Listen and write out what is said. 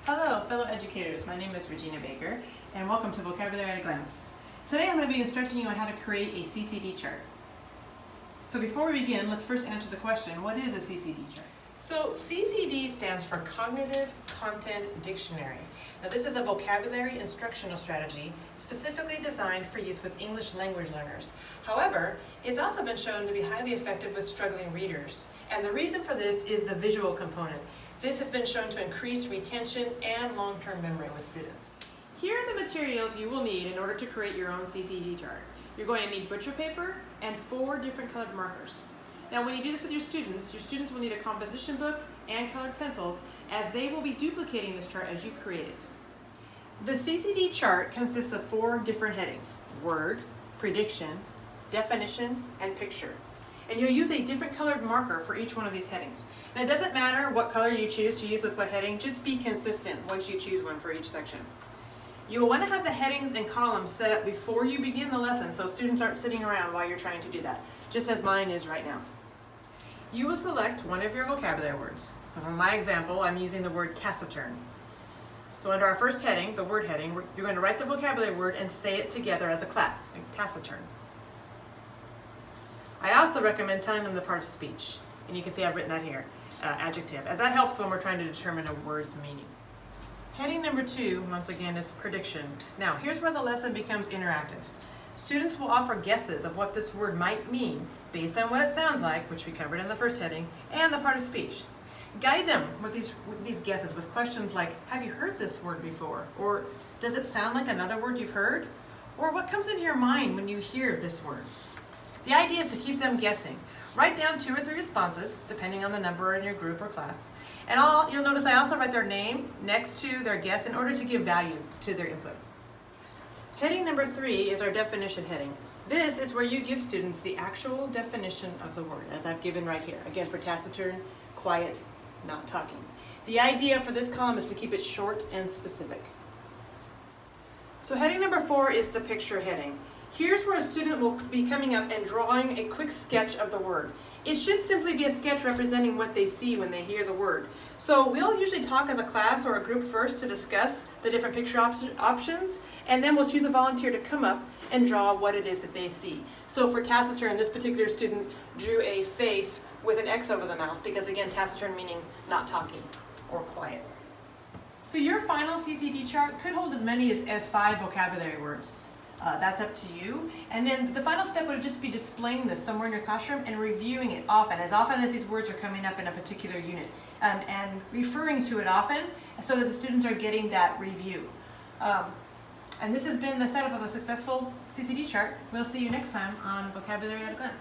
Hello, fellow educators. My name is Regina Baker, and welcome to Vocabulary at a Glance. Today I'm going to be instructing you on how to create a CCD chart. So before we begin, let's first answer the question, what is a CCD chart? So CCD stands for Cognitive Content Dictionary. Now this is a vocabulary instructional strategy specifically designed for use with English language learners. However, it's also been shown to be highly effective with struggling readers. And the reason for this is the visual component. This has been shown to increase retention and long-term memory with students. Here are the materials you will need in order to create your own CCD chart. You're going to need butcher paper and 4 different colored markers. Now when you do this with your students will need a composition book and colored pencils, as they will be duplicating this chart as you create it. The CCD chart consists of 4 different headings: word, prediction, definition, and picture. And you'll use a different colored marker for each one of these headings. And it doesn't matter what color you choose to use with what heading, just be consistent once you choose one for each section. You will want to have the headings and columns set up before you begin the lesson so students aren't sitting around while you're trying to do that, just as mine is right now. You will select one of your vocabulary words. So for my example, I'm using the word taciturn. So under our first heading, the word heading, you're going to write the vocabulary word and say it together as a class, like taciturn. I also recommend telling them the part of speech. And you can see I've written that here, adjective, as that helps when we're trying to determine a word's meaning. Heading number 2, once again, is prediction. Now, here's where the lesson becomes interactive. Students will offer guesses of what this word might mean based on what it sounds like, which we covered in the first heading, and the part of speech. Guide them with these guesses with questions like, have you heard this word before? Or does it sound like another word you've heard? Or what comes into your mind when you hear this word? The idea is to keep them guessing. Write down 2 or 3 responses, depending on the number in your group or class. And you'll notice I also write their name next to their guess in order to give value to their input. Heading number 3 is our definition heading. This is where you give students the actual definition of the word, as I've given right here. Again, for taciturn, quiet, not talking. The idea for this column is to keep it short and specific. So heading number 4 is the picture heading. Here's where a student will be coming up and drawing a quick sketch of the word. It should simply be a sketch representing what they see when they hear the word. So we'll usually talk as a class or a group first to discuss the different picture options, and then we'll choose a volunteer to come up and draw what it is that they see. So for taciturn, this particular student drew a face with an X over the mouth, because again, taciturn meaning not talking or quiet. So your final CCD chart could hold as many as 5 vocabulary words. That's up to you. And then the final step would just be displaying this somewhere in your classroom and reviewing it often as these words are coming up in a particular unit, and referring to it often so that the students are getting that review. And this has been the setup of a successful CCD chart. We'll see you next time on Vocabulary at a Glance.